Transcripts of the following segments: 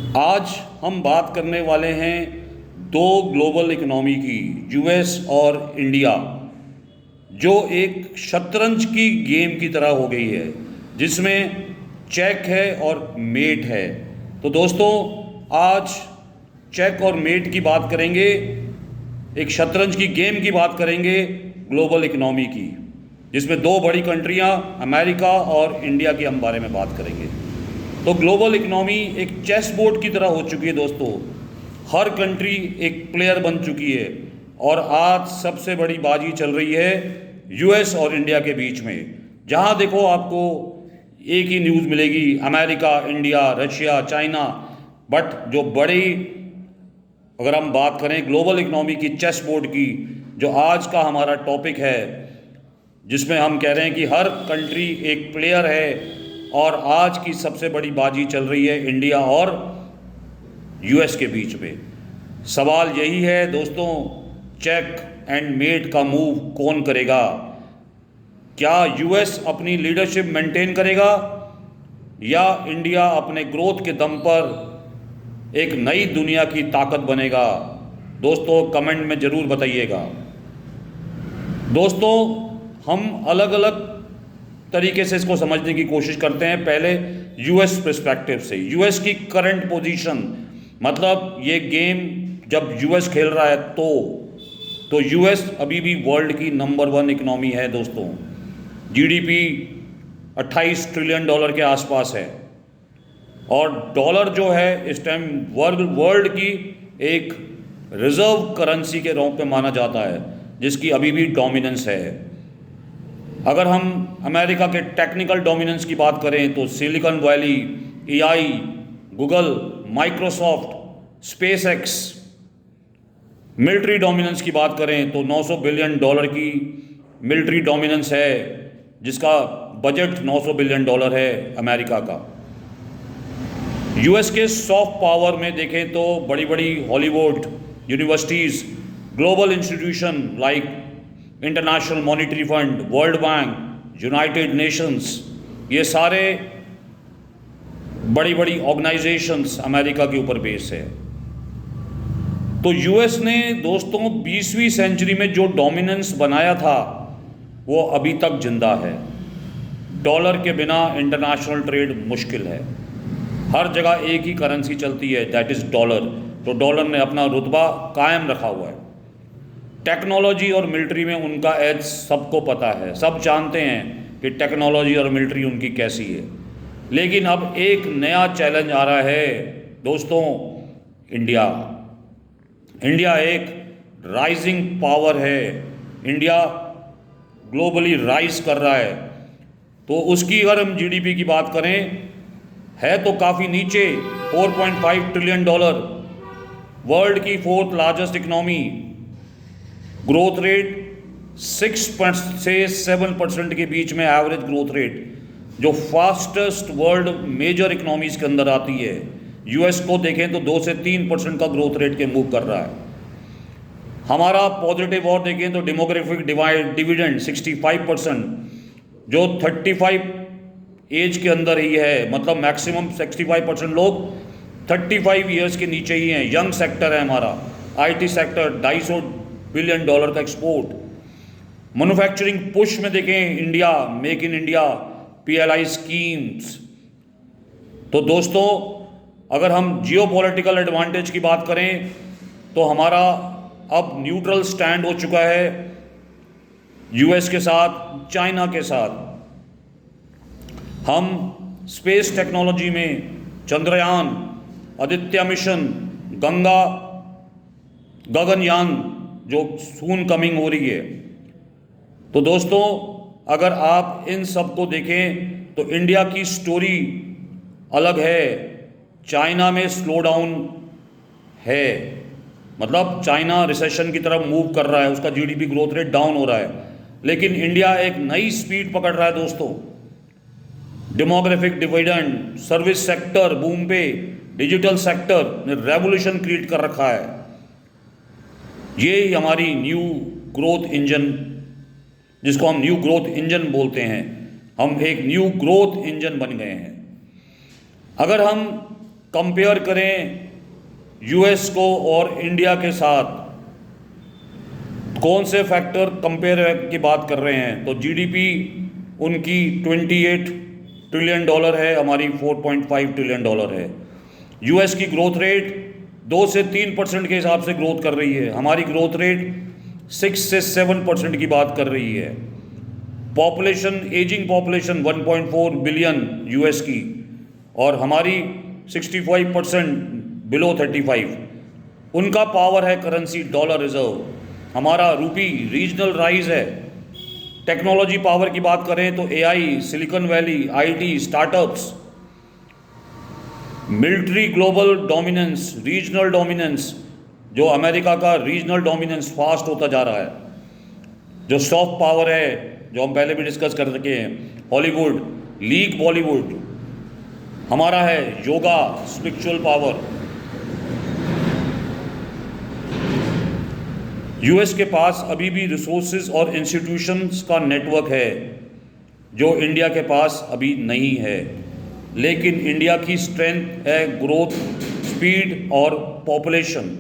आज हम बात करने वाले हैं दो ग्लोबल इकोनॉमी की, यूएस और इंडिया, जो एक शतरंज की गेम की तरह हो गई है, जिसमें चेक है और मेट है। तो दोस्तों, आज चेक और मेट की बात करेंगे, एक शतरंज की गेम की बात करेंगे ग्लोबल इकोनॉमी की, जिसमें दो बड़ी कंट्रियां अमेरिका और इंडिया की हम बारे में बात करेंगे। तो ग्लोबल इकोनॉमी एक चेस बोर्ड की तरह हो चुकी है दोस्तों। हर कंट्री एक प्लेयर बन चुकी है और आज सबसे बड़ी बाजी चल रही है यूएस और इंडिया के बीच में। जहां देखो आपको एक ही न्यूज़ मिलेगी, America, India, Russia, China. But जो बड़ी, अगर हम बात करें ग्लोबल इकोनॉमी की, चेस बोर्ड की, जो आज का हमारा टॉपिक है, जिसमें हम कह रहे हैं कि हर कंट्री एक प्लेयर है और आज की सबसे बड़ी बाजी चल रही है इंडिया और यूएस के बीच में। सवाल यही है दोस्तों, चेक एंड मेट का मूव कौन करेगा? क्या यूएस अपनी लीडरशिप मेंटेन करेगा या इंडिया अपने ग्रोथ के दम पर एक नई दुनिया की ताकत बनेगा? दोस्तों कमेंट में ज़रूर बताइएगा। दोस्तों, हम अलग अलग तरीके से इसको समझने की कोशिश करते हैं। पहले यूएस पर्सपेक्टिव से, यूएस की करंट पोजीशन, मतलब ये गेम जब यूएस खेल रहा है तो यूएस अभी भी वर्ल्ड की नंबर 1 इकोनॉमी है दोस्तों। जीडीपी 28 ट्रिलियन डॉलर के आसपास है और डॉलर जो है इस टाइम वर्ल्ड की एक रिजर्व करेंसी के रूप में माना जाता है, जिसकी अभी भी डोमिनेंस है। अगर हम अमेरिका के टेक्निकल डोमिनेंस की बात करें तो silicon valley, AI, Google, Microsoft, SpaceX. Military dominance की बात करें तो 900 बिलियन डॉलर की मिलिट्री डोमिनेंस है, जिसका बजट 900 बिलियन डॉलर है अमेरिका का। यूएस के सॉफ्ट पावर में देखें तो बड़ी बड़ी Hollywood universities, global institution like international monetary fund, world bank, United Nations, ये सारे बड़ी बड़ी ऑर्गेनाइजेशंस अमेरिका के ऊपर बेस है। तो यूएस ने दोस्तों 20वीं सेंचुरी में जो डोमिनेंस बनाया था वो अभी तक जिंदा है। डॉलर के बिना इंटरनेशनल ट्रेड मुश्किल है। हर जगह एक ही करेंसी चलती है, दैट इज़ डॉलर। तो डॉलर ने अपना रुतबा कायम रखा हुआ है। टेक्नोलॉजी और मिलिट्री में उनका एज सबको पता है, सब जानते हैं कि टेक्नोलॉजी और मिलिट्री उनकी कैसी है। लेकिन अब एक नया चैलेंज आ रहा है दोस्तों, इंडिया एक राइजिंग पावर है। इंडिया ग्लोबली राइज कर रहा है। तो उसकी अगर हम जीडीपी की बात करें, है तो काफ़ी नीचे, 4.5 ट्रिलियन डॉलर, वर्ल्ड की 4th largest economy. Growth rate 6 से 7% के बीच में एवरेज ग्रोथ रेट, जो फास्टेस्ट वर्ल्ड मेजर इकोनॉमीज़ के अंदर आती है। यूएस को देखें तो 2 से 3% का ग्रोथ रेट के मूव कर रहा है। हमारा पॉजिटिव और देखें तो डेमोग्राफिक डिविडेंड 65%, जो 35 एज के अंदर ही है, मतलब मैक्सिमम 65% लोग 35 ईयर्स के नीचे ही हैं। यंग सेक्टर है हमारा। आईटी सेक्टर 250 बिलियन डॉलर का एक्सपोर्ट। मैन्युफैक्चरिंग पुश में देखें India, make in India, PLI schemes. तो दोस्तों, अगर हम जियोपॉलिटिकल एडवांटेज की बात करें तो हमारा अब न्यूट्रल स्टैंड हो चुका है यूएस के साथ, चाइना के साथ। हम स्पेस टेक्नोलॉजी में चंद्रयान, आदित्य मिशन, गगनयान जो सून कमिंग हो रही है। तो दोस्तों, अगर आप इन सब को देखें तो इंडिया की स्टोरी अलग है। चाइना में स्लो डाउन है, मतलब चाइना रिसेशन की तरफ मूव कर रहा है, उसका जीडीपी ग्रोथ रेट डाउन हो रहा है। लेकिन इंडिया एक नई स्पीड पकड़ रहा है दोस्तों। Demographic dividend, service sector boom पे, डिजिटल सेक्टर ने रेवोल्यूशन क्रिएट कर रखा है। ये हमारी न्यू ग्रोथ इंजन, जिसको हम न्यू ग्रोथ इंजन बोलते हैं, हम एक न्यू ग्रोथ इंजन बन गए हैं। अगर हम कंपेयर करें यूएस को और इंडिया के साथ, कौन से फैक्टर कंपेयर की बात कर रहे हैं, तो जीडीपी उनकी 28 ट्रिलियन डॉलर है, हमारी 4.5 ट्रिलियन डॉलर है। यूएस की ग्रोथ रेट 2 से 3% के हिसाब से ग्रोथ कर रही है, हमारी ग्रोथ रेट 6 से 7% की बात कर रही है। Population, ageing population 1.4 billion US की, और हमारी 65% बिलो 35। उनका पावर है करेंसी डॉलर रिजर्व, हमारा रूपी रीजनल राइज है। टेक्नोलॉजी पावर की बात करें तो AI, silicon valley, IT, startups, military global dominance, regional dominance, जो अमेरिका का रीजनल डोमिनेंस फास्ट होता जा रहा है। जो सॉफ्ट पावर है, जो हम पहले भी डिस्कस कर चुके हैं, हॉलीवुड, लीग बॉलीवुड, हमारा है योगा, स्पिरिचुअल पावर। यूएस के पास अभी भी रिसोर्सेज और इंस्टीट्यूशंस का नेटवर्क है जो इंडिया के पास अभी नहीं है, लेकिन इंडिया की स्ट्रेंथ है ग्रोथ, स्पीड और पॉपुलेशन,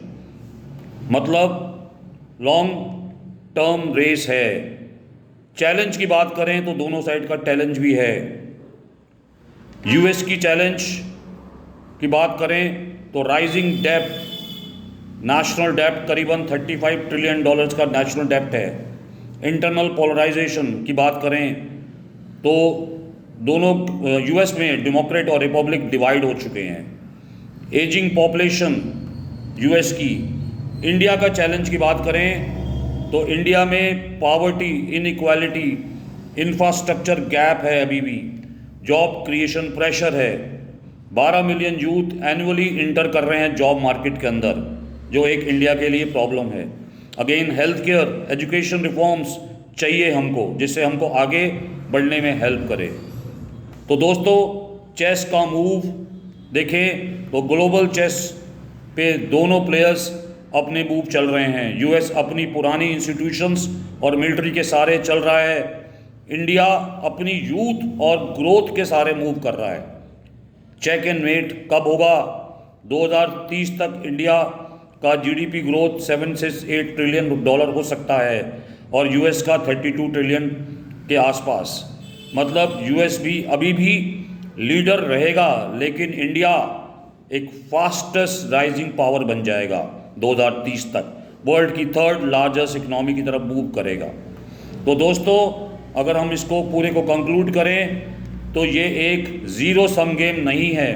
मतलब लॉन्ग टर्म रेस है। चैलेंज की बात करें तो दोनों साइड का चैलेंज भी है। यूएस की चैलेंज की बात करें तो राइजिंग डेब्ट, नेशनल डेब्ट करीबन 35 ट्रिलियन डॉलर्स का नेशनल डेब्ट है। इंटरनल पोलराइजेशन की बात करें तो दोनों यूएस में डेमोक्रेट और रिपब्लिक डिवाइड हो चुके हैं। एजिंग पॉपुलेशन यूएस की। इंडिया का चैलेंज की बात करें तो इंडिया में पॉवर्टी, इनइक्वालिटी, इंफ्रास्ट्रक्चर गैप है, अभी भी जॉब क्रिएशन प्रेशर है। 12 मिलियन यूथ एनुअली इंटर कर रहे हैं जॉब मार्केट के अंदर, जो एक इंडिया के लिए प्रॉब्लम है। Again health care, education reforms चाहिए हमको, जिससे हमको आगे बढ़ने में हेल्प करे। तो दोस्तों, चेस का मूव देखें तो ग्लोबल चेस पे दोनों प्लेयर्स अपने मूव चल रहे हैं। यूएस अपनी पुरानी इंस्टीट्यूशंस और मिलिट्री के सारे चल रहा है, इंडिया अपनी यूथ और ग्रोथ के सारे मूव कर रहा है। चेक एंड वेट कब होगा? 2030 तक इंडिया का जीडीपी ग्रोथ 7 से 8 ट्रिलियन डॉलर हो सकता है और यूएस का 32 ट्रिलियन के आसपास। मतलब यूएस भी अभी भी लीडर रहेगा, लेकिन इंडिया एक फास्टेस्ट राइजिंग पावर बन जाएगा 2030 तक, वर्ल्ड की 3rd लार्जेस्ट इकोनॉमी की तरफ मूव करेगा। तो दोस्तों, अगर हम इसको पूरे को कंक्लूड करें तो ये एक ज़ीरो सम गेम नहीं है।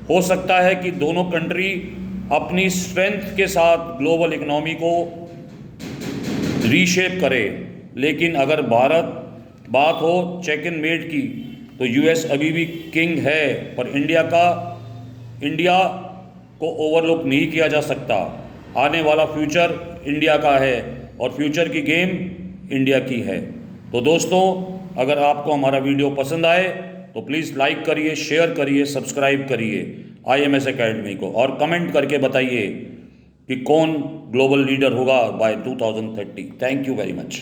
हो सकता है कि दोनों कंट्री अपनी स्ट्रेंथ के साथ ग्लोबल इकोनॉमी को रीशेप करे, लेकिन अगर बात हो चेक एंड मेट की तो यूएस अभी भी किंग है, पर इंडिया को ओवरलुक नहीं किया जा सकता। आने वाला फ्यूचर इंडिया का है और फ्यूचर की गेम इंडिया की है। तो दोस्तों, अगर आपको हमारा वीडियो पसंद आए तो प्लीज़ लाइक करिए, शेयर करिए, सब्सक्राइब करिए IMS एकेडमी को, और कमेंट करके बताइए कि कौन ग्लोबल लीडर होगा by 2030। Thank you very much.